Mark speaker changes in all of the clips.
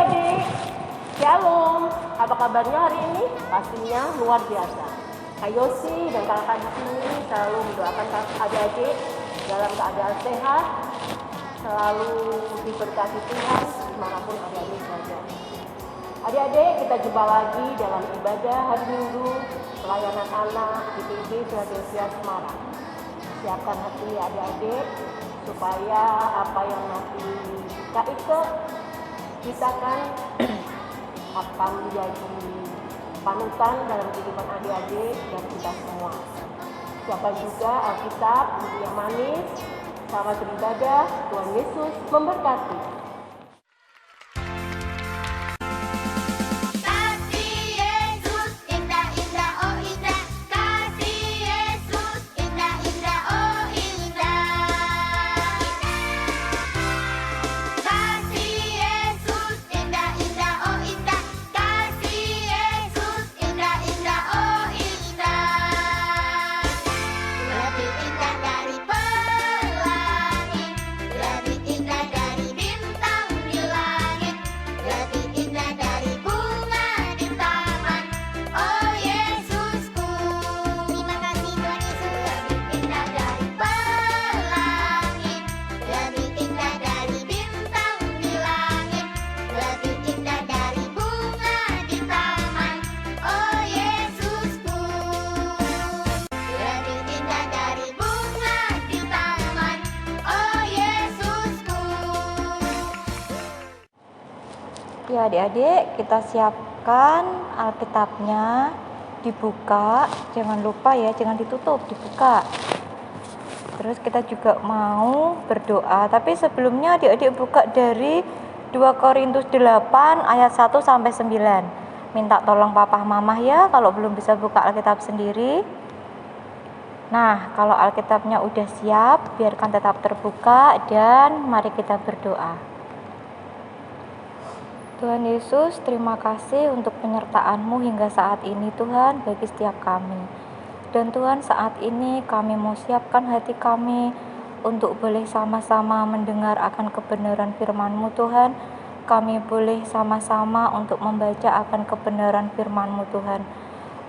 Speaker 1: adik-adik, shalom. Apa kabarnya hari ini? Pastinya luar biasa. Kak Yosi dan kakak di sini selalu mendoakan adik-adik dalam keadaan sehat, selalu diberkati Tuhan dimanapun adik-adik berada. Adik-adik, kita jumpa lagi dalam ibadah hari Minggu pelayanan anak GPIB Philadelphia Semarang. Siapkan hati adik-adik supaya apa yang nanti kita ikut, kita kan akan menjadi panutan dalam kehidupan adik-adik dan kita semua. Siapa juga Alkitab yang manis, selamat beribadah, Tuhan Yesus memberkati.
Speaker 2: Ya adik-adik, kita siapkan Alkitabnya, dibuka, jangan lupa ya, jangan ditutup, dibuka. Terus kita juga mau berdoa, tapi sebelumnya adik-adik buka dari 2 Korintus 8 ayat 1 sampai 9. Minta tolong papa mamah ya kalau belum bisa buka Alkitab sendiri. Nah, kalau Alkitabnya udah siap, biarkan tetap terbuka dan mari kita berdoa. Tuhan Yesus, terima kasih untuk penyertaan-Mu hingga saat ini Tuhan bagi setiap kami. Dan Tuhan, saat ini kami mau siapkan hati kami untuk boleh sama-sama mendengar akan kebenaran firman-Mu Tuhan. Kami boleh sama-sama untuk membaca akan kebenaran firman-Mu Tuhan.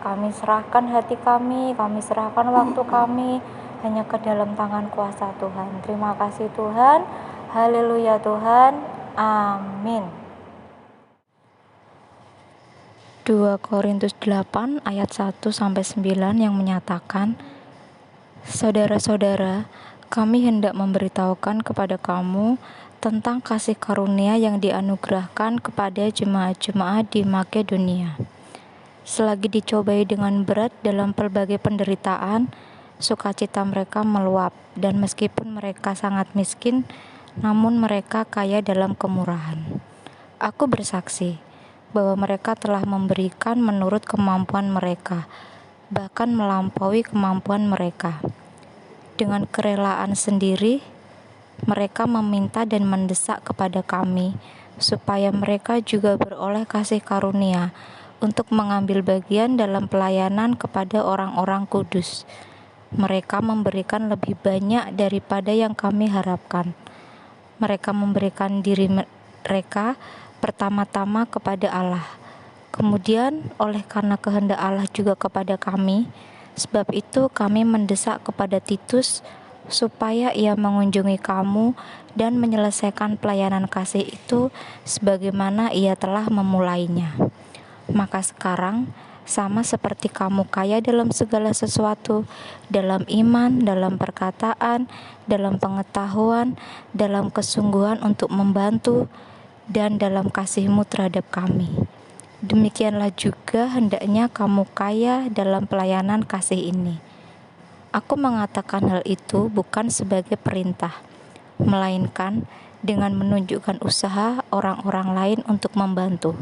Speaker 2: Kami serahkan hati kami serahkan waktu kami hanya ke dalam tangan kuasa Tuhan. Terima kasih Tuhan. Haleluya Tuhan. Amin. 2 Korintus 8 ayat 1 sampai 9 yang menyatakan, saudara-saudara, kami hendak memberitahukan kepada kamu tentang kasih karunia yang dianugerahkan kepada jemaat-jemaat di Makedonia. Selagi dicobai dengan berat dalam pelbagai penderitaan, sukacita mereka meluap, dan meskipun mereka sangat miskin, namun mereka kaya dalam kemurahan. Aku bersaksi bahwa mereka telah memberikan menurut kemampuan mereka, bahkan melampaui kemampuan mereka. Dengan kerelaan sendiri, mereka meminta dan mendesak kepada kami, supaya mereka juga beroleh kasih karunia untuk mengambil bagian dalam pelayanan kepada orang-orang kudus. Mereka memberikan lebih banyak daripada yang kami harapkan. Mereka memberikan diri mereka pertama-tama kepada Allah, kemudian oleh karena kehendak Allah juga kepada kami. Sebab itu kami mendesak kepada Titus supaya ia mengunjungi kamu dan menyelesaikan pelayanan kasih itu sebagaimana ia telah memulainya. Maka sekarang sama seperti kamu kaya dalam segala sesuatu, dalam iman, dalam perkataan, dalam pengetahuan, dalam kesungguhan untuk membantu, dan dalam kasih-Mu terhadap kami. Demikianlah juga hendaknya kamu kaya dalam pelayanan kasih ini. Aku mengatakan hal itu bukan sebagai perintah, melainkan dengan menunjukkan usaha orang-orang lain untuk membantu.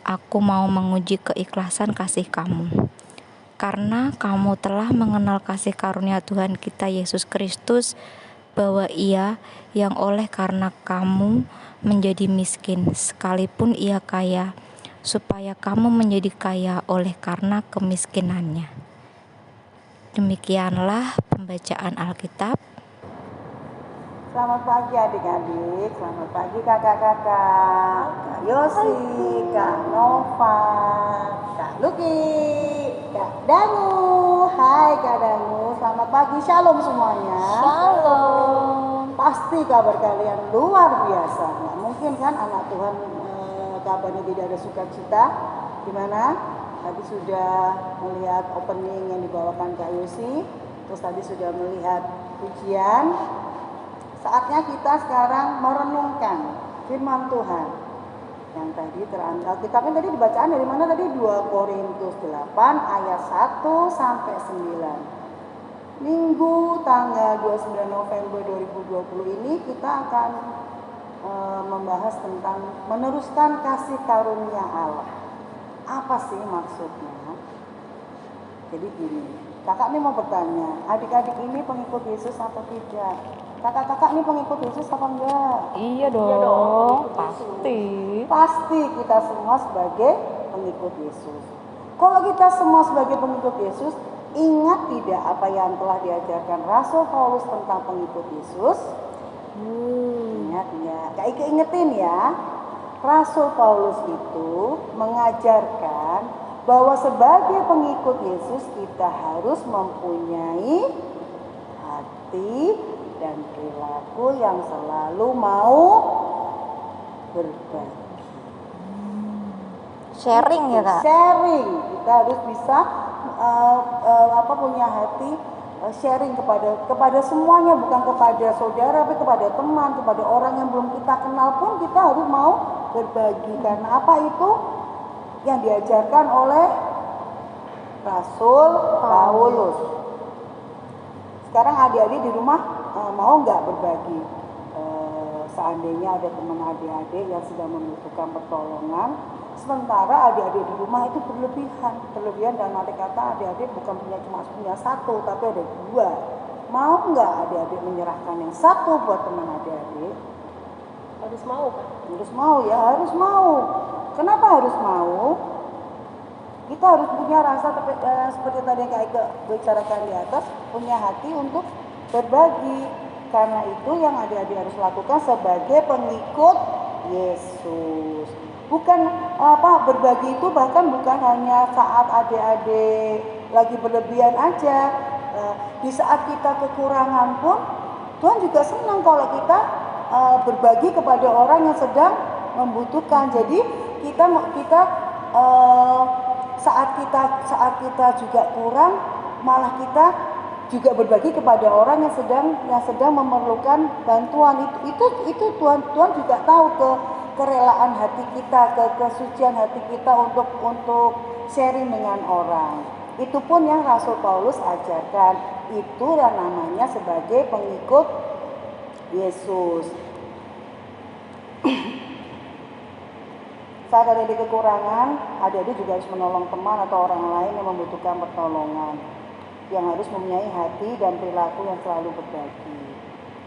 Speaker 2: Aku mau menguji keikhlasan kasih kamu, karena kamu telah mengenal kasih karunia Tuhan kita Yesus Kristus, bahwa Ia yang oleh karena kamu menjadi miskin, sekalipun Ia kaya, supaya kamu menjadi kaya oleh karena kemiskinannya. Demikianlah pembacaan Alkitab.
Speaker 3: Selamat pagi adik-adik, selamat pagi kakak-kakak. Kak Yosi, Kak Nova, Kak Luki, Kak Dangu. Hai Kak Dangu, selamat pagi, shalom semuanya.
Speaker 2: Shalom.
Speaker 3: Pasti kabar kalian luar biasa. Nggak mungkin kan anak Tuhan kabarnya tidak ada sukacita. Gimana? Tadi sudah melihat opening yang dibawakan Kak Yosi, terus tadi sudah melihat pujian. Saatnya kita sekarang merenungkan firman Tuhan yang tadi terangkat. Kitabnya tadi dibacaan dari mana tadi? 2 Korintus 8 ayat 1 sampai 9. Minggu tanggal 29 November 2020 ini kita akan membahas tentang meneruskan kasih karunia Allah. Apa sih maksudnya? Jadi gini, kakak ini mau bertanya, adik-adik ini pengikut Yesus atau tidak? Kakak-kakak ini pengikut Yesus apa enggak?
Speaker 2: Iya dong, pasti.
Speaker 3: Pasti kita semua sebagai pengikut Yesus. Kalau kita semua sebagai pengikut Yesus, ingat tidak apa yang telah diajarkan Rasul Paulus tentang pengikut Yesus? Ingat enggak? Kak Ike ingetin ya. Rasul Paulus itu mengajarkan bahwa sebagai pengikut Yesus kita harus mempunyai hati dan perilaku yang selalu mau berbagi.
Speaker 2: Sharing ya Kak?
Speaker 3: Sharing, kita harus bisa punya hati sharing kepada semuanya, bukan kepada saudara, tapi kepada teman, kepada orang yang belum kita kenal pun kita harus mau berbagi. Karena apa itu yang diajarkan oleh Rasul Paulus. Sekarang adik-adik di rumah mau nggak berbagi? Seandainya ada teman adik-adik yang sedang membutuhkan pertolongan, sementara adik-adik di rumah itu berlebihan dan arti kata adik-adik bukan cuma punya satu, tapi ada 2. Mau nggak adik-adik menyerahkan yang satu buat teman adik-adik?
Speaker 1: Harus mau kan?
Speaker 3: Harus mau ya, harus mau. Kenapa harus mau? Kita harus punya rasa seperti tadi yang Kak bicarakan di atas, punya hati untuk berbagi. Karena itu yang adik-adik harus lakukan sebagai pengikut Yesus. Bukan berbagi itu bahkan bukan hanya saat adik-adik lagi berlebihan aja. Di saat kita kekurangan pun Tuhan juga senang kalau kita berbagi kepada orang yang sedang membutuhkan. Jadi kita saat kita juga kurang, malah kita juga berbagi kepada orang yang sedang memerlukan bantuan. Itu Tuhan juga tahu kerelaan hati kita, kesucian hati kita untuk sharing dengan orang. Itu pun yang Rasul Paulus ajarkan. Itu yang namanya sebagai pengikut Yesus. Saat ada di kekurangan, adik-adik juga harus menolong teman atau orang lain yang membutuhkan pertolongan, yang harus mempunyai hati dan perilaku yang selalu berbagi.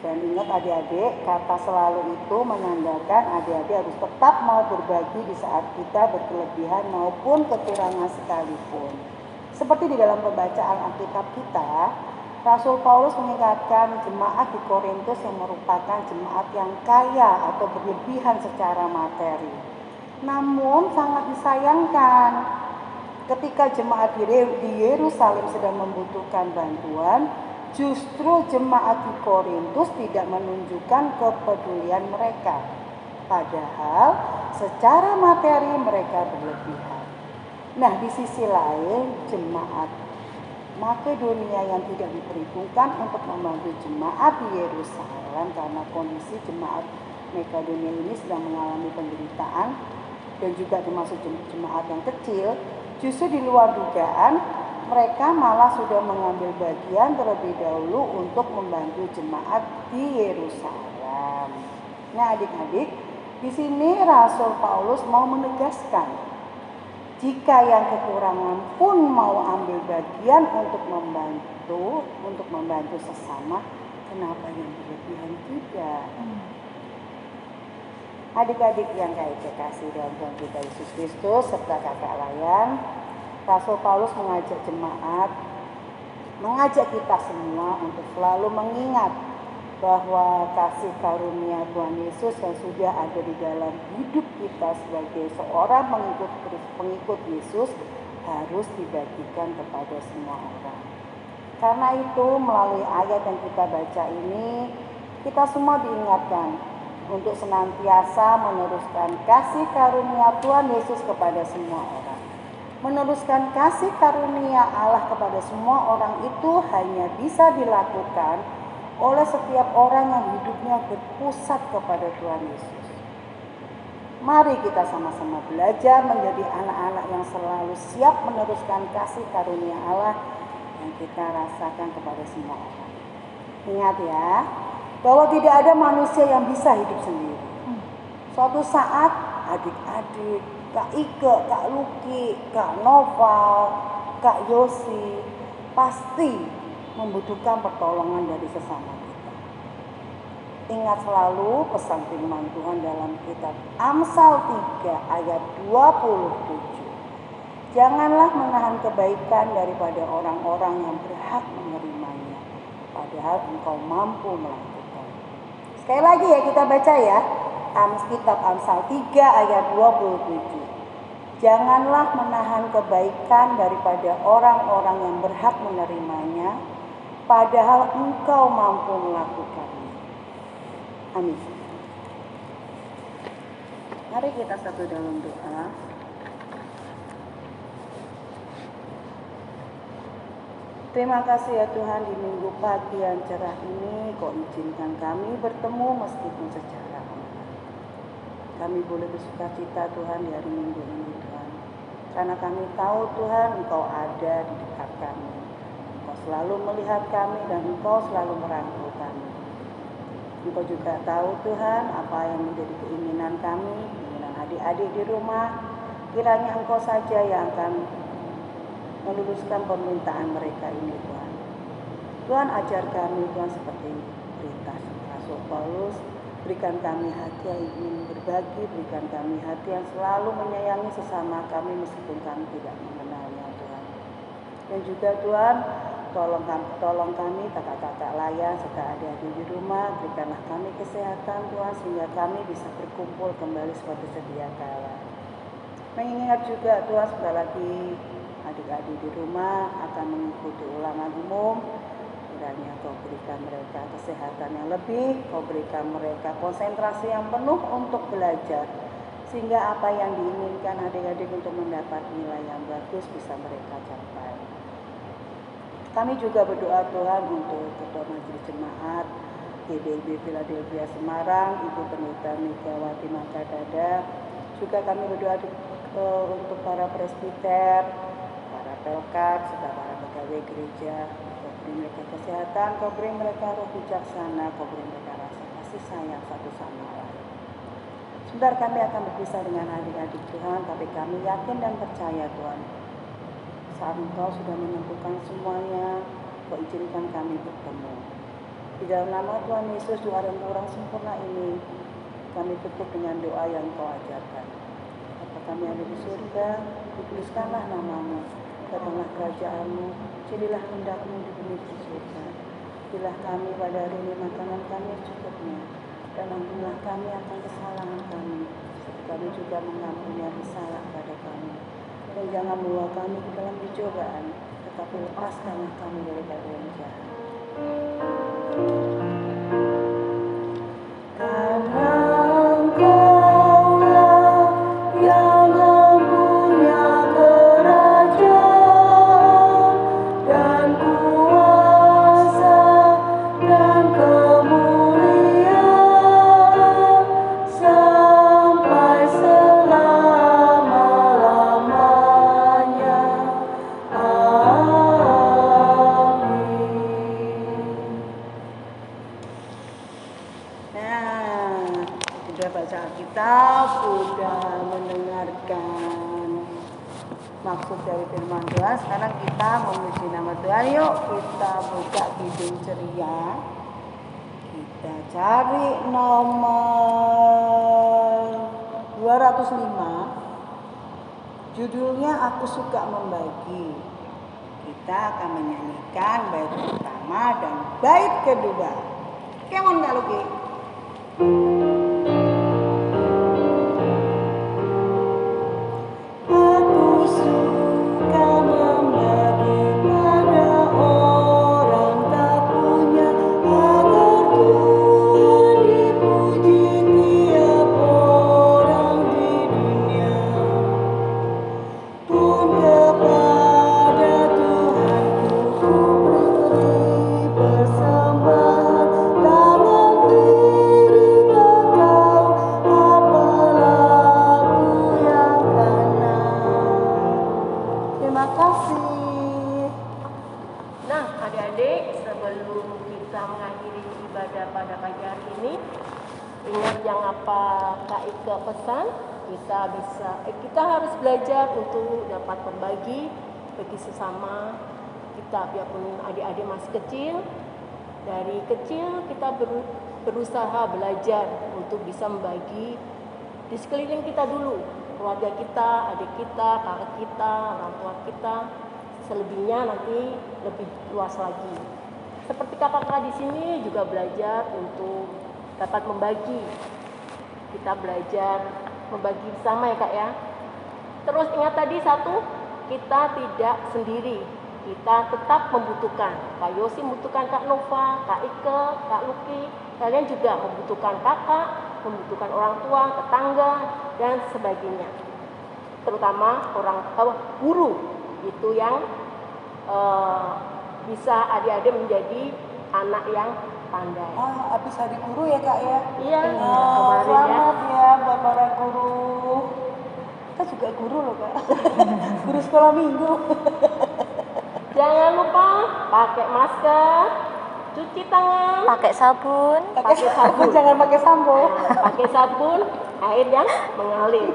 Speaker 3: Dan ingat adik-adik, kata selalu itu menandakan adik-adik harus tetap mau berbagi di saat kita berkelebihan maupun kekurangan sekalipun. Seperti di dalam pembacaan Alkitab kita, Rasul Paulus mengingatkan jemaat di Korintus yang merupakan jemaat yang kaya atau berlebihan secara materi. Namun sangat disayangkan ketika jemaat di Yerusalem sedang membutuhkan bantuan, justru jemaat di Korintus tidak menunjukkan kepedulian mereka. Padahal secara materi mereka berlebihan. Nah, di sisi lain jemaat Makedonia yang tidak diperhitungkan untuk membantu jemaat di Yerusalem karena kondisi jemaat Makedonia ini sedang mengalami penderitaan dan juga termasuk jemaat yang kecil, justru di luar dugaan mereka malah sudah mengambil bagian terlebih dahulu untuk membantu jemaat di Yerusalem. Nah, adik-adik, di sini Rasul Paulus mau menegaskan, jika yang kekurangan pun mau ambil bagian untuk membantu sesama, kenapa yang berlebihan tidak? Adik-adik yang kasih dalam Tuhan kita Yesus Kristus serta kakak layan, Rasul Paulus mengajak kita semua untuk selalu mengingat bahwa kasih karunia Tuhan Yesus yang sudah ada di dalam hidup kita sebagai seorang pengikut Yesus harus dibagikan kepada semua orang. Karena itu melalui ayat yang kita baca ini, kita semua diingatkan untuk senantiasa meneruskan kasih karunia Tuhan Yesus kepada semua orang. Meneruskan kasih karunia Allah kepada semua orang itu hanya bisa dilakukan oleh setiap orang yang hidupnya berpusat kepada Tuhan Yesus. Mari kita sama-sama belajar menjadi anak-anak yang selalu siap meneruskan kasih karunia Allah yang kita rasakan kepada semua orang. Ingat ya, bahwa tidak ada manusia yang bisa hidup sendiri. Suatu saat adik-adik, Kak Ike, Kak Luki, Kak Noval, Kak Yosi pasti membutuhkan pertolongan dari sesama kita. Ingat selalu pesan firman Tuhan dalam kitab Amsal 3 ayat 27. Janganlah menahan kebaikan daripada orang-orang yang berhak menerimanya, padahal engkau mampu melakukan. Sekali lagi ya kita baca ya, kitab Amsal 3 ayat 27. Janganlah menahan kebaikan daripada orang-orang yang berhak menerimanya, padahal engkau mampu melakukannya. Amin. Mari kita satu dalam doa. Terima kasih ya Tuhan, di minggu pagi yang cerah ini Kau izinkan kami bertemu meskipun secara online. Kami boleh bersukacita Tuhan di hari minggu ini Tuhan, karena kami tahu Tuhan Engkau ada di dekat kami. Engkau selalu melihat kami dan Engkau selalu merangkul kami. Engkau juga tahu Tuhan apa yang menjadi keinginan kami, keinginan adik-adik di rumah. Kiranya Engkau saja yang akan meluluskan permintaan mereka ini Tuhan. Tuhan ajar kami Tuhan seperti perintah Rasul Paulus. Berikan kami hati yang ingin berbagi, berikan kami hati yang selalu menyayangi sesama kami meskipun kami tidak mengenalnya Tuhan. Dan juga Tuhan, tolong kami kakak-kakak layan serta adik-adik di rumah, berikanlah kami kesehatan Tuhan sehingga kami bisa berkumpul kembali seperti sedia kala. Mengingat juga Tuhan sekali lagi adik-adik di rumah akan mengikuti ulangan umum. Kiranya Kau berikan mereka kesehatan yang lebih, Kau berikan mereka konsentrasi yang penuh untuk belajar, sehingga apa yang diinginkan adik-adik untuk mendapat nilai yang bagus bisa mereka capai. Kami juga berdoa Tuhan untuk Ketua Majelis Jemaat GBIB Philadelphia Semarang, Ibu Pendeta Megawati Makadada. Juga kami berdoa untuk para presbiter, para pelkat, serta para pegawai gereja. Kau beri mereka kesehatan, Kau beri mereka roh bijaksana, Kau beri mereka rasa kasih sayang satu sama lain. Sebentar kami akan berpisah dengan adik-adik Tuhan, tapi kami yakin dan percaya Tuhan, saat Engkau sudah menentukan semuanya, Kau izinkan kami bertemu. Di dalam nama Tuhan Yesus, doa dan orang sempurna ini, kami tutup dengan doa yang Kau ajarkan. Bapa kami ada di surga, dikuduskanlah nama-Mu, datanglah kerajaan-Mu, jadilah kehendak-Mu di bumi di surga. Berilah kami pada hari ini makanan kami secukupnya, dan ampunilah kami akan kesalahan kami, seperti kami juga mengampuni yang bersalah pada kami. Dan jangan membawa kami ke dalam pencobaan, tetapi lepaskanlah kami daripada yang jahat. Maksud dari firman Tuhan. Sekarang kita memuji nama Tuhan. Yuk kita buka Kidung Ceria. Kita cari nomor 205. Judulnya Aku Suka Membagi. Kita akan menyanyikan bait pertama dan bait kedua. Kemon Kak Luki. Aku suka membagi pada orang tak punya, agar Tuhan dipuji tiap orang di dunia. Pun kepada Tuhanku ku beri persembahan, tangan kiri tak tahu apalah ku yang kanan. Terima kasih.
Speaker 1: Nah, adik-adik, sebelum kita mengakhiri ibadah pada pagi hari ini, ingat yang apa Kak Ika pesan, kita harus belajar untuk dapat berbagi bagi sesama kita, biarpun adik-adik masih kecil. Dari kecil kita berusaha belajar untuk bisa membagi di sekeliling kita dulu, keluarga kita, adik kita, kakak kita, orang tua kita. Selebihnya nanti lebih luas lagi. Seperti kakak-kakak di sini juga belajar untuk dapat membagi. Kita belajar membagi bersama ya Kak ya. Terus ingat tadi satu, kita tidak sendiri. Kita tetap membutuhkan. Kak Yosi membutuhkan Kak Nova, Kak Ike, Kak Luki. Kalian juga membutuhkan kakak, membutuhkan orang tua, tetangga, dan sebagainya. Terutama guru, itu yang bisa adik-adik menjadi anak yang pandai.
Speaker 3: Habis hari guru ya Kak ya?
Speaker 1: Iya, kemarin ya.
Speaker 3: Selamat ya buat para guru. Kita juga guru loh Kak. Guru sekolah minggu.
Speaker 1: Jangan lupa pakai masker, cuci tangan,
Speaker 2: Pakai sabun.
Speaker 3: Pakai sabun, jangan pakai sampo.
Speaker 1: pakai sabun, air yang mengalir.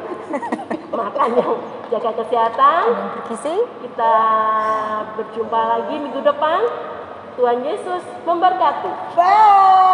Speaker 1: Makan yang jaga kesehatan.
Speaker 2: Bergizi.
Speaker 1: Kita berjumpa lagi minggu depan. Tuhan Yesus memberkati.
Speaker 3: Bye.